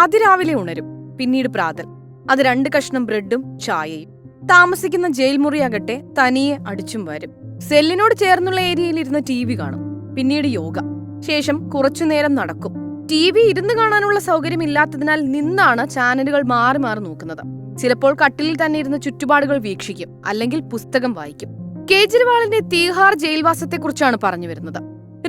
അതിരാവിലെ ഉണരും, പിന്നീട് പ്രാതൽ, അത് 2 കഷ്ണം ബ്രെഡും ചായയും. താമസിക്കുന്ന ജയിൽ മുറിയാകട്ടെ തനിയെ അടിച്ചും വരും. സെല്ലിനോട് ചേർന്നുള്ള ഏരിയയിൽ ഇരുന്ന് TV കാണും, പിന്നീട് യോഗ, ശേഷം കുറച്ചുനേരം നടക്കും. TV ഇരുന്ന് കാണാനുള്ള സൗകര്യമില്ലാത്തതിനാൽ നിന്നാണ് ചാനലുകൾ മാറി മാറി നോക്കുന്നത്. ചിലപ്പോൾ കട്ടിലിൽ തന്നെ ഇരുന്ന് ചുറ്റുപാടുകൾ വീക്ഷിക്കും, അല്ലെങ്കിൽ പുസ്തകം വായിക്കും. കേജ്രിവാളിന്റെ തീഹാർ ജയിൽവാസത്തെക്കുറിച്ചാണ് പറഞ്ഞു വരുന്നത്.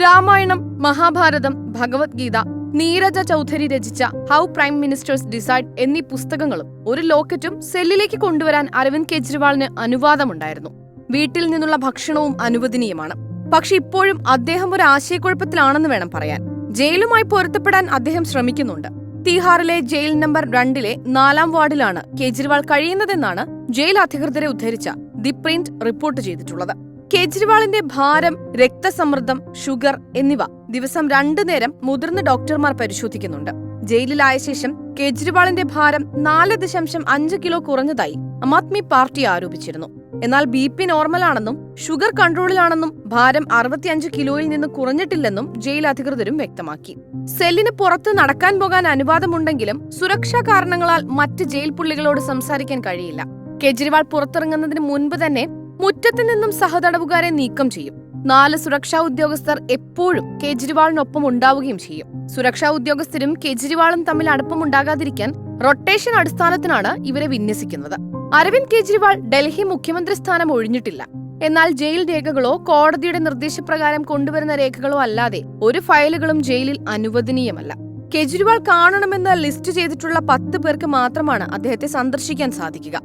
രാമായണം, മഹാഭാരതം, ഭഗവത്ഗീത, നീരജ ചൗധരി രചിച്ച ഹൗ പ്രൈം മിനിസ്റ്റേഴ്സ് ഡിസൈഡ് എന്നീ പുസ്തകങ്ങളും ഒരു ലോക്കറ്റും സെല്ലിലേക്ക് കൊണ്ടുവരാൻ അരവിന്ദ് കെജ്രിവാളിന് അനുവാദമുണ്ടായിരുന്നു. വീട്ടിൽ നിന്നുള്ള ഭക്ഷണവും അനുവദനീയമാണ്. പക്ഷെ ഇപ്പോഴും അദ്ദേഹം ഒരു ആശയക്കുഴപ്പത്തിലാണെന്ന് വേണം പറയാൻ. ജയിലുമായി പൊരുത്തപ്പെടാൻ അദ്ദേഹം ശ്രമിക്കുന്നുണ്ട്. തീഹാറിലെ ജയിൽ നമ്പർ 2-ലെ 4-ാം വാർഡിലാണ് കേജ്രിവാൾ കഴിയുന്നതെന്നാണ് ജയിൽ അധികൃതരെ ഉദ്ധരിച്ച ദി പ്രിന്റ് റിപ്പോർട്ട് ചെയ്തിട്ടുള്ളത്. കേജ്രിവാളിന്റെ ഭാരം, രക്തസമ്മർദ്ദം, ഷുഗർ എന്നിവ ദിവസം 2 നേരം മുതിർന്ന ഡോക്ടർമാർ പരിശോധിക്കുന്നുണ്ട്. ജയിലിലായ ശേഷം കേജ്രിവാളിന്റെ ഭാരം 4.5 കിലോ കുറഞ്ഞതായി ആം ആദ്മി പാർട്ടി ആരോപിച്ചിരുന്നു. എന്നാൽ BP നോർമലാണെന്നും ഷുഗർ കൺട്രോളിലാണെന്നും ഭാരം 65 കിലോയിൽ നിന്ന് കുറഞ്ഞിട്ടില്ലെന്നും ജയിൽ അധികൃതരും വ്യക്തമാക്കി. സെല്ലിന് പുറത്ത് നടക്കാൻ പോകാൻ അനുവാദമുണ്ടെങ്കിലും സുരക്ഷാ കാരണങ്ങളാൽ മറ്റ് ജയിൽ പുള്ളികളോട് സംസാരിക്കാൻ കഴിയില്ല. കേജ്രിവാൾ പുറത്തിറങ്ങുന്നതിന് മുൻപ് തന്നെ മുറ്റത്ത് നിന്നും സഹതടവുകാരെ നീക്കം ചെയ്യും. 4 സുരക്ഷാ ഉദ്യോഗസ്ഥർ എപ്പോഴും കേജ്രിവാളിനൊപ്പം ഉണ്ടാവുകയും ചെയ്യും. സുരക്ഷാ ഉദ്യോഗസ്ഥരും കേജ്രിവാളും തമ്മിൽ അടുപ്പമുണ്ടാകാതിരിക്കാൻ റൊട്ടേഷൻ അടിസ്ഥാനത്തിനാണ് ഇവരെ വിന്യസിക്കുന്നത്. അരവിന്ദ് കെജ്രിവാൾ ഡൽഹി മുഖ്യമന്ത്രി സ്ഥാനം ഒഴിഞ്ഞിട്ടില്ല. എന്നാൽ ജയിൽ രേഖകളോ കോടതിയുടെ നിർദ്ദേശപ്രകാരം കൊണ്ടുവരുന്ന രേഖകളോ അല്ലാതെ ഒരു ഫയലുകളും ജയിലിൽ അനുവദനീയമല്ല. കെജ്രിവാൾ കാണണമെന്ന് ലിസ്റ്റ് ചെയ്തിട്ടുള്ള 10 പേർക്ക് മാത്രമാണ് അദ്ദേഹത്തെ സന്ദർശിക്കാൻ സാധിക്കുക.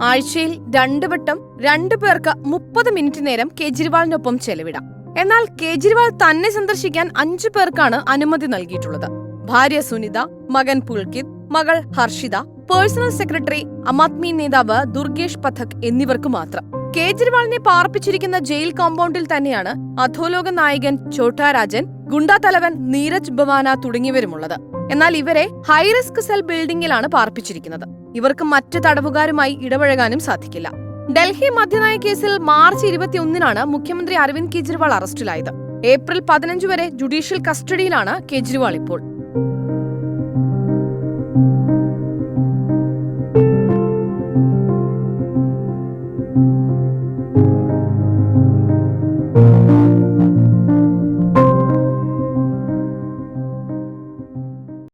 ആഴ്ചയിൽ 2 വട്ടം 2 പേർക്ക് 30 മിനിറ്റ് നേരം കേജ്രിവാളിനൊപ്പം ചെലവിടാം. എന്നാൽ കേജ്രിവാൾ തന്നെ സന്ദർശിക്കാൻ 5 പേർക്കാണ് അനുമതി നൽകിയിട്ടുള്ളത്. ഭാര്യ സുനിത, മകൻ പുൽകിത്, മകൾ ഹർഷിത, പേഴ്സണൽ സെക്രട്ടറി, ആം ആദ്മി നേതാവ് ദുർഗേഷ് പഥക് എന്നിവർക്ക് മാത്രം. കേജ്രിവാളിനെ പാർപ്പിച്ചിരിക്കുന്ന ജയിൽ കോമ്പൗണ്ടിൽ തന്നെയാണ് അധോലോക നായകൻ ഛോട്ടാ രാജൻ, ഗുണ്ടാ തലവൻ നീരജ് ബവാന തുടങ്ങിയവരുമുള്ളത്. എന്നാൽ ഇവരെ ഹൈറിസ്ക് സെൽ ബിൽഡിംഗിലാണ് പാർപ്പിച്ചിരിക്കുന്നത്. ഇവർക്ക് മറ്റ് തടവുകാരുമായി ഇടപഴകാനും സാധിക്കില്ല. ഡൽഹി മദ്യനയ കേസിൽ മാർച്ച് 21-നാണ് മുഖ്യമന്ത്രി അരവിന്ദ് കെജ്രിവാൾ അറസ്റ്റിലായത്. ഏപ്രിൽ 15 വരെ ജുഡീഷ്യൽ കസ്റ്റഡിയിലാണ് കേജ്രിവാൾ ഇപ്പോൾ.